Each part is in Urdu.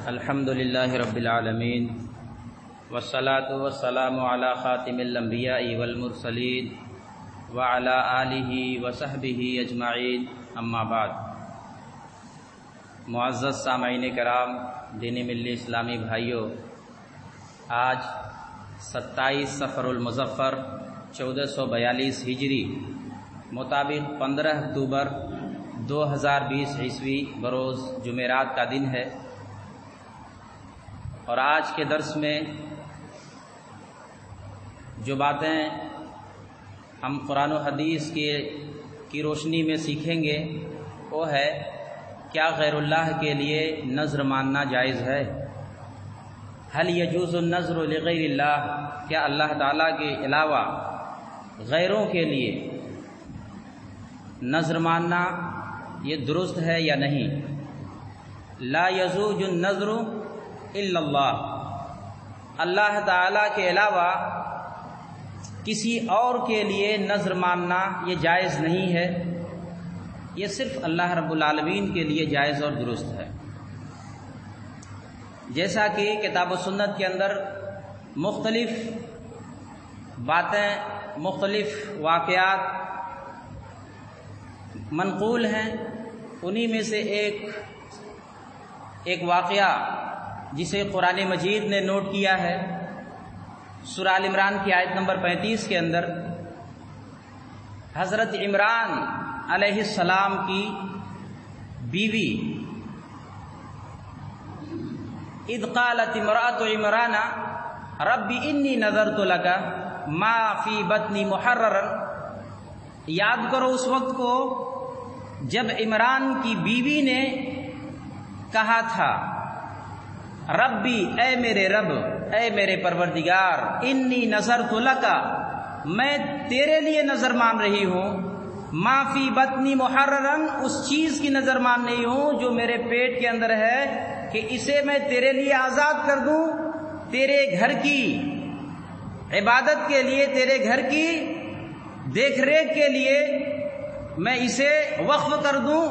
الحمد للہ رب العالمین والصلاة والسلام علی خاتم الانبیاء والمرسلین وعلی آلہ وصحبہ اجمعین، اما بعد۔ معزز سامعین کرام، دینی ملی اسلامی بھائیوں، آج 27 صفر المظفر 1442 ہجری مطابق 15 اکتوبر 2020 عیسوی بروز جمعرات کا دن ہے، اور آج کے درس میں جو باتیں ہم قرآن و حدیث کی روشنی میں سیکھیں گے وہ ہے کیا غیر اللہ کے لیے نذر ماننا جائز ہے؟ هل يجوز النذر لغیر اللہ؟ کیا اللہ تعالیٰ کے علاوہ غیروں کے لیے نذر ماننا یہ درست ہے یا نہیں؟ لا يجوز النذر الا اللہ، اللہ تعالیٰ کے علاوہ کسی اور کے لیے نذر ماننا یہ جائز نہیں ہے، یہ صرف اللہ رب العالمین کے لیے جائز اور درست ہے۔ جیسا کہ کتاب و سنت کے اندر مختلف باتیں، مختلف واقعات منقول ہیں، انہی میں سے ایک واقعہ جسے قرآن مجید نے نوٹ کیا ہے، سورہ آل عمران کی آیت نمبر 35 کے اندر حضرت عمران علیہ السلام کی بیوی اذ قالت امرأۃ عمران رب انی نذرت لک ما فی بطنی محررا، یاد کرو اس وقت کو جب عمران کی بیوی نے کہا تھا ربی، اے میرے رب، اے میرے پروردگار، انی نذرت لک، میں تیرے لیے نذر مان رہی ہوں، ما فی بطنی محررا، اس چیز کی نذر مان رہی ہوں جو میرے پیٹ کے اندر ہے کہ اسے میں تیرے لیے آزاد کر دوں، تیرے گھر کی عبادت کے لیے، تیرے گھر کی دیکھ ریکھ کے لیے میں اسے وقف کر دوں،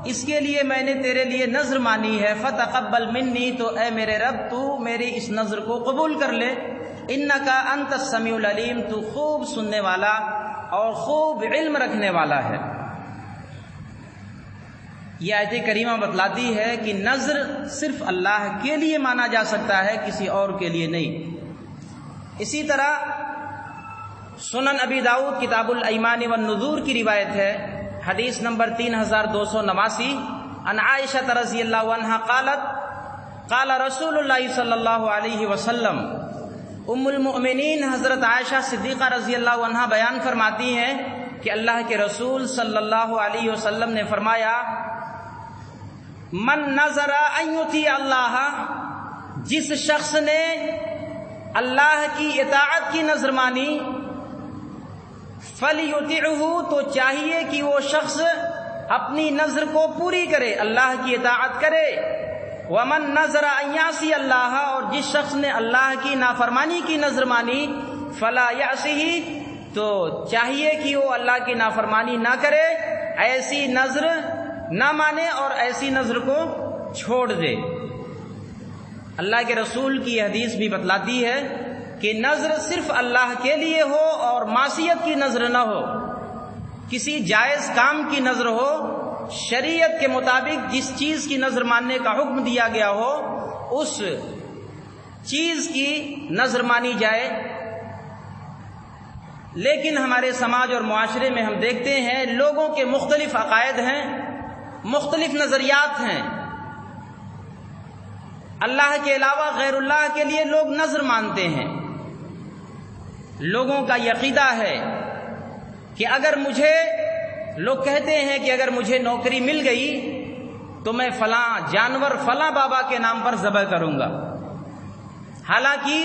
اس کے لیے میں نے تیرے لیے نذر مانی ہے، فتقبل منی، تو اے میرے رب تو میری اس نذر کو قبول کر لے، انکا انت السمیع العلیم، تو خوب سننے والا اور خوب علم رکھنے والا ہے۔ یہ آیت کریمہ بتلاتی ہے کہ نذر صرف اللہ کے لیے مانا جا سکتا ہے، کسی اور کے لیے نہیں۔ اسی طرح سنن ابی داؤد کتاب الایمان والنذور کی روایت ہے، حدیث نمبر 3289، عن عائشہ رضی اللہ عنہا قالت قال رسول اللہ صلی اللہ علیہ وسلم، ام المؤمنین حضرت عائشہ صدیقہ رضی اللہ عنہا بیان فرماتی ہیں کہ اللہ کے رسول صلی اللہ علیہ وسلم نے فرمایا، من نذر ان یطیع اللہ، جس شخص نے اللہ کی اطاعت کی نذر مانی، فَلْيُطِعْهُ، تو چاہیے کہ وہ شخص اپنی نذر کو پوری کرے، اللہ کی اطاعت کرے۔ وَمَن نَذَرَ أَن يَعْصِيَ اللَّهَ، اور جس شخص نے اللہ کی نافرمانی کی نذر مانی، فَلَا يَعْصِهِ، تو چاہیے کہ وہ اللہ کی نافرمانی نہ کرے، ایسی نذر نہ مانے اور ایسی نذر کو چھوڑ دے۔ اللہ کے رسول کی حدیث بھی بتلاتی ہے کہ نذر صرف اللہ کے لیے ہو اور معصیت کی نذر نہ ہو، کسی جائز کام کی نذر ہو، شریعت کے مطابق جس چیز کی نذر ماننے کا حکم دیا گیا ہو اس چیز کی نذر مانی جائے۔ لیکن ہمارے سماج اور معاشرے میں ہم دیکھتے ہیں لوگوں کے مختلف عقائد ہیں، مختلف نظریات ہیں، اللہ کے علاوہ غیر اللہ کے لیے لوگ نذر مانتے ہیں۔ لوگوں کا یہ عقیدہ ہے کہ اگر مجھے، لوگ کہتے ہیں کہ اگر مجھے نوکری مل گئی تو میں فلاں جانور فلاں بابا کے نام پر ذبح کروں گا۔ حالانکہ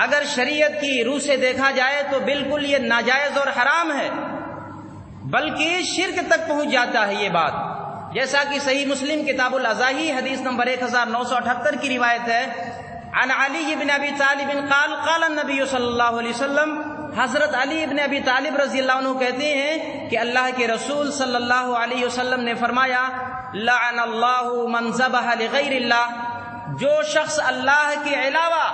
اگر شریعت کی روح سے دیکھا جائے تو بالکل یہ ناجائز اور حرام ہے، بلکہ شرک تک پہنچ جاتا ہے یہ بات۔ جیسا کہ صحیح مسلم کتاب الاضاحی حدیث نمبر 1978 کی روایت ہے، عن علی بن ابی طالب قال قال النبی صلی اللہ علیہ وسلم، حضرت علی ابن ابی طالب رضی اللہ عنہ کہتے ہیں کہ اللہ کے رسول صلی اللہ علیہ وسلم نے فرمایا، لعن اللہ من ذبح لغیر اللہ، جو شخص اللہ کے علاوہ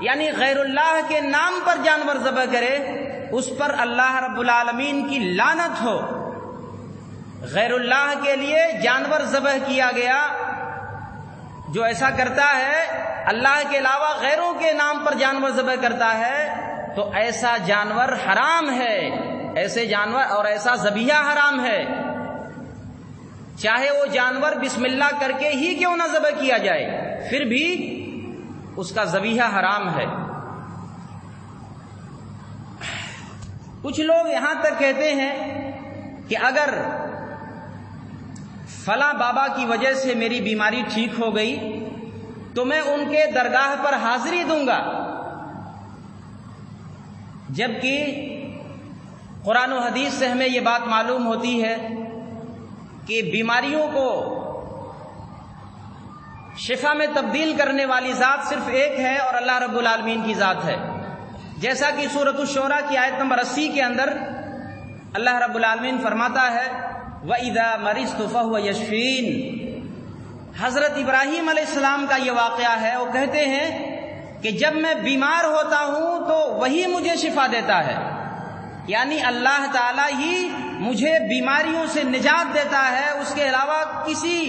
یعنی غیر اللہ کے نام پر جانور ذبح کرے اس پر اللہ رب العالمین کی لعنت ہو۔ غیر اللہ کے لیے جانور ذبح کیا گیا، جو ایسا کرتا ہے اللہ کے علاوہ غیروں کے نام پر جانور ذبح کرتا ہے تو ایسا جانور حرام ہے، ایسے جانور اور ایسا ذبیحہ حرام ہے، چاہے وہ جانور بسم اللہ کر کے ہی کیوں نہ ذبح کیا جائے پھر بھی اس کا ذبیحہ حرام ہے۔ کچھ لوگ یہاں تک کہتے ہیں کہ اگر فلاں بابا کی وجہ سے میری بیماری ٹھیک ہو گئی تو میں ان کے درگاہ پر حاضری دوں گا، جبکہ قرآن و حدیث سے ہمیں یہ بات معلوم ہوتی ہے کہ بیماریوں کو شفا میں تبدیل کرنے والی ذات صرف ایک ہے اور اللہ رب العالمین کی ذات ہے، جیسا کہ سورۃ الشورى کی آیت نمبر 80 کے اندر اللہ رب العالمین فرماتا ہے وَإِذَا مَرِضْتُ فَهُوَ يَشْفِينِ۔ حضرت ابراہیم علیہ السلام کا یہ واقعہ ہے، وہ کہتے ہیں کہ جب میں بیمار ہوتا ہوں تو وہی مجھے شفا دیتا ہے، یعنی اللہ تعالیٰ ہی مجھے بیماریوں سے نجات دیتا ہے، اس کے علاوہ کسی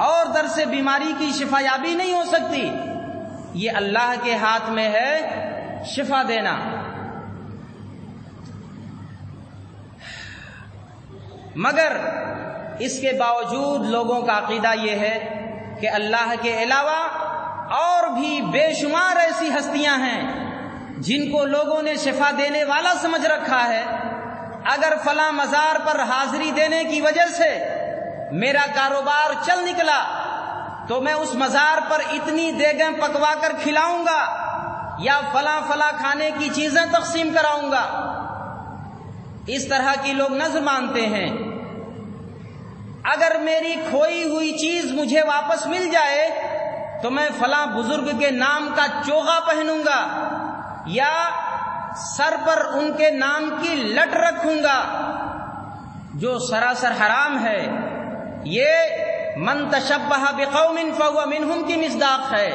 اور در سے بیماری کی شفا یابی نہیں ہو سکتی، یہ اللہ کے ہاتھ میں ہے شفا دینا۔ مگر اس کے باوجود لوگوں کا عقیدہ یہ ہے کہ اللہ کے علاوہ اور بھی بے شمار ایسی ہستیاں ہیں جن کو لوگوں نے شفا دینے والا سمجھ رکھا ہے، اگر فلاں مزار پر حاضری دینے کی وجہ سے میرا کاروبار چل نکلا تو میں اس مزار پر اتنی دیگیں پکوا کر کھلاؤں گا یا فلاں فلاں کھانے کی چیزیں تقسیم کراؤں گا۔ اس طرح کی لوگ نظر مانتے ہیں، اگر میری کھوئی ہوئی چیز مجھے واپس مل جائے تو میں فلاں بزرگ کے نام کا چوغا پہنوں گا یا سر پر ان کے نام کی لٹ رکھوں گا، جو سراسر حرام ہے۔ یہ من تشبہ بقوم فہو منہم کی مصداق ہے۔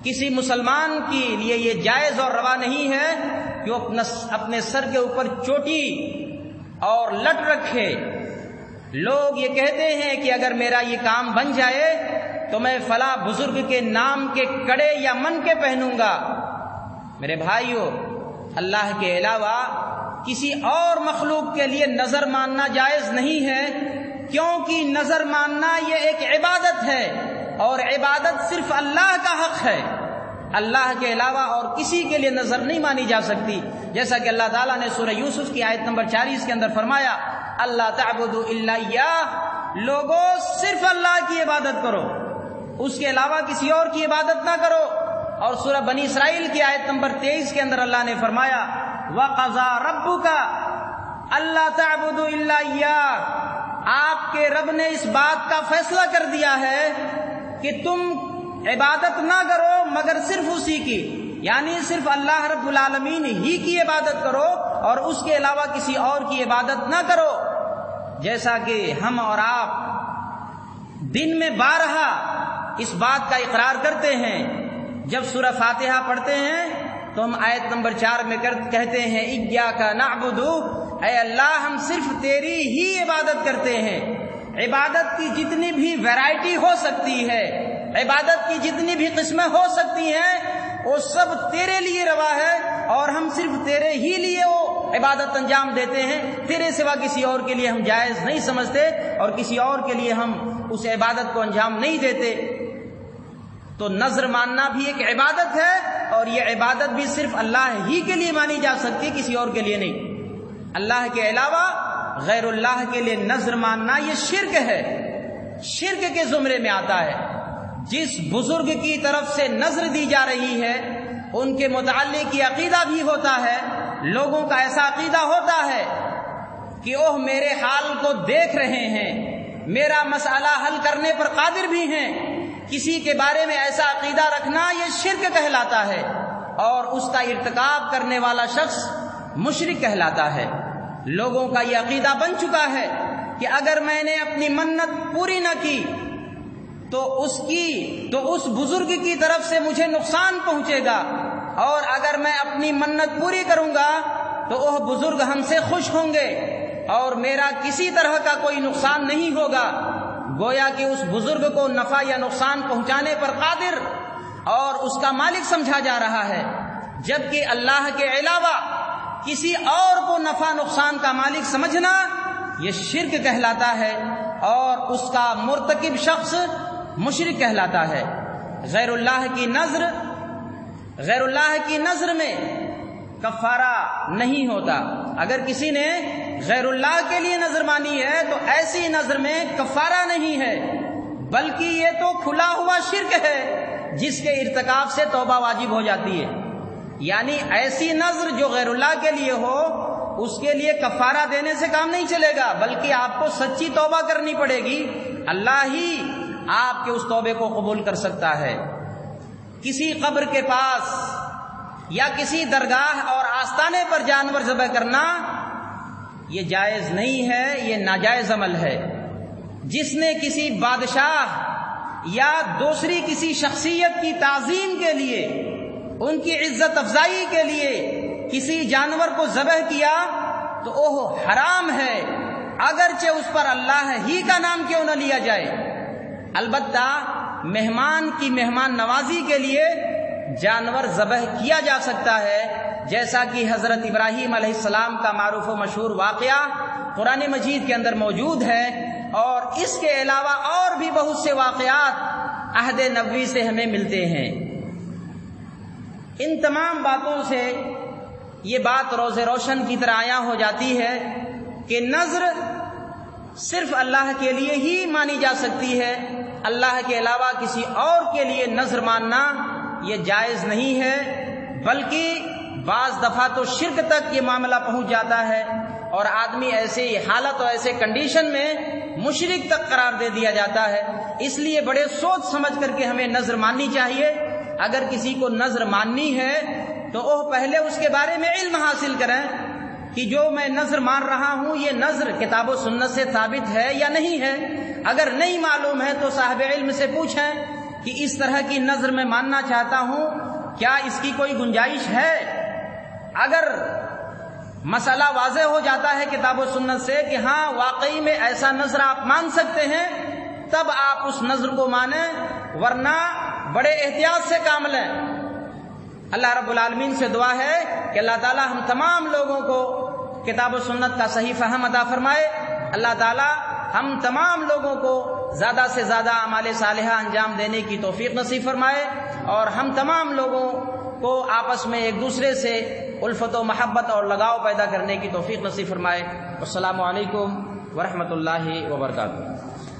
کسی مسلمان کے لیے یہ جائز اور روا نہیں ہے کہ وہ اپنے سر کے اوپر چوٹی اور لٹ رکھے۔ لوگ یہ کہتے ہیں کہ اگر میرا یہ کام بن جائے تو میں فلاں بزرگ کے نام کے کڑے یا من کے پہنوں گا۔ میرے بھائیو، اللہ کے علاوہ کسی اور مخلوق کے لیے نظر ماننا جائز نہیں ہے، کیونکہ نظر ماننا یہ ایک عبادت ہے اور عبادت صرف اللہ کا حق ہے، اللہ کے علاوہ اور کسی کے لیے نظر نہیں مانی جا سکتی، جیسا کہ اللہ تعالیٰ نے سورہ یوسف کی آیت نمبر 40 کے اندر فرمایا اللہ تعبدوا الا اياه، لوگوں صرف اللہ کی عبادت کرو، اس کے علاوہ کسی اور کی عبادت نہ کرو۔ اور سورہ بنی اسرائیل کی آیت نمبر 23 کے اندر اللہ نے فرمایا وَقَضَى رَبُّكَ أَلَّا تَعْبُدُوا إِلَّا إِيَّاهُ، آپ کے رب نے اس بات کا فیصلہ کر دیا ہے کہ تم عبادت نہ کرو مگر صرف اسی کی، یعنی صرف اللہ رب العالمین ہی کی عبادت کرو اور اس کے علاوہ کسی اور کی عبادت نہ کرو۔ جیسا کہ ہم اور آپ دن میں بارہا اس بات کا اقرار کرتے ہیں، جب سورہ فاتحہ پڑھتے ہیں تو ہم آیت نمبر 4 میں کہتے ہیں ایاک نعبد، اے اللہ ہم صرف تیری ہی عبادت کرتے ہیں۔ عبادت کی جتنی بھی ویرائٹی ہو سکتی ہے، عبادت کی جتنی بھی قسمیں ہو سکتی ہیں، وہ سب تیرے لیے روا ہے اور ہم صرف تیرے ہی لیے وہ عبادت انجام دیتے ہیں، تیرے سوا کسی اور کے لیے ہم جائز نہیں سمجھتے اور کسی اور کے لیے ہم اس عبادت کو انجام نہیں دیتے۔ تو نظر ماننا بھی ایک عبادت ہے اور یہ عبادت بھی صرف اللہ ہی کے لیے مانی جا سکتی، کسی اور کے لیے نہیں۔ اللہ کے علاوہ غیر اللہ کے لیے نظر ماننا یہ شرک ہے، شرک کے زمرے میں آتا ہے۔ جس بزرگ کی طرف سے نظر دی جا رہی ہے ان کے متعلق یہ عقیدہ بھی ہوتا ہے، لوگوں کا ایسا عقیدہ ہوتا ہے کہ وہ میرے حال کو دیکھ رہے ہیں، میرا مسئلہ حل کرنے پر قادر بھی ہیں۔ کسی کے بارے میں ایسا عقیدہ رکھنا یہ شرک کہلاتا ہے اور اس کا ارتکاب کرنے والا شخص مشرک کہلاتا ہے۔ لوگوں کا یہ عقیدہ بن چکا ہے کہ اگر میں نے اپنی منت پوری نہ کی تو اس بزرگ کی طرف سے مجھے نقصان پہنچے گا، اور اگر میں اپنی منت پوری کروں گا تو وہ بزرگ ہم سے خوش ہوں گے اور میرا کسی طرح کا کوئی نقصان نہیں ہوگا۔ گویا کہ اس بزرگ کو نفع یا نقصان پہنچانے پر قادر اور اس کا مالک سمجھا جا رہا ہے، جبکہ اللہ کے علاوہ کسی اور کو نفع نقصان کا مالک سمجھنا یہ شرک کہلاتا ہے، اور اس کا مرتکب شخص مشرک کہلاتا ہے۔ غیر اللہ کی نظر میں کفارہ نہیں ہوتا۔ اگر کسی نے غیر اللہ کے لیے نظر مانی ہے تو ایسی نظر میں کفارہ نہیں ہے، بلکہ یہ تو کھلا ہوا شرک ہے جس کے ارتکاب سے توبہ واجب ہو جاتی ہے۔ یعنی ایسی نظر جو غیر اللہ کے لیے ہو، اس کے لیے کفارہ دینے سے کام نہیں چلے گا، بلکہ آپ کو سچی توبہ کرنی پڑے گی۔ اللہ ہی آپ کے اس توبے کو قبول کر سکتا ہے۔ کسی قبر کے پاس یا کسی درگاہ اور آستانے پر جانور ذبح کرنا یہ جائز نہیں ہے، یہ ناجائز عمل ہے۔ جس نے کسی بادشاہ یا دوسری کسی شخصیت کی تعظیم کے لیے، ان کی عزت افزائی کے لیے کسی جانور کو ذبح کیا تو وہ حرام ہے، اگرچہ اس پر اللہ ہی کا نام کیوں نہ لیا جائے۔ البتہ مہمان کی مہمان نوازی کے لیے جانور ذبح کیا جا سکتا ہے، جیسا کہ حضرت ابراہیم علیہ السلام کا معروف و مشہور واقعہ قرآن مجید کے اندر موجود ہے، اور اس کے علاوہ اور بھی بہت سے واقعات عہد نبوی سے ہمیں ملتے ہیں۔ ان تمام باتوں سے یہ بات روز روشن کی طرح عیاں ہو جاتی ہے کہ نذر صرف اللہ کے لیے ہی مانی جا سکتی ہے، اللہ کے علاوہ کسی اور کے لیے نذر ماننا یہ جائز نہیں ہے، بلکہ بعض دفعہ تو شرک تک یہ معاملہ پہنچ جاتا ہے، اور آدمی ایسے حالت اور ایسے کنڈیشن میں مشرک تک قرار دے دیا جاتا ہے۔ اس لیے بڑے سوچ سمجھ کر کے ہمیں نذر ماننی چاہیے۔ اگر کسی کو نذر ماننی ہے تو وہ پہلے اس کے بارے میں علم حاصل کریں کہ جو میں نذر مان رہا ہوں یہ نذر کتاب و سنت سے ثابت ہے یا نہیں ہے۔ اگر نہیں معلوم ہے تو صاحب علم سے پوچھیں کہ اس طرح کی نذر میں ماننا چاہتا ہوں، کیا اس کی کوئی گنجائش ہے؟ اگر مسئلہ واضح ہو جاتا ہے کتاب و سنت سے کہ ہاں واقعی میں ایسا نذر آپ مان سکتے ہیں، تب آپ اس نذر کو مانیں، ورنہ بڑے احتیاط سے کام لیں۔ اللہ رب العالمین سے دعا ہے کہ اللہ تعالی ہم تمام لوگوں کو کتاب و سنت کا صحیح فہم عطا فرمائے۔ اللہ تعالی ہم تمام لوگوں کو زیادہ سے زیادہ اعمال صالحہ انجام دینے کی توفیق نصیب فرمائے، اور ہم تمام لوگوں کو آپس میں ایک دوسرے سے الفت و محبت اور لگاؤ پیدا کرنے کی توفیق نصیب فرمائے۔ السلام علیکم ورحمۃ اللہ وبرکاتہ۔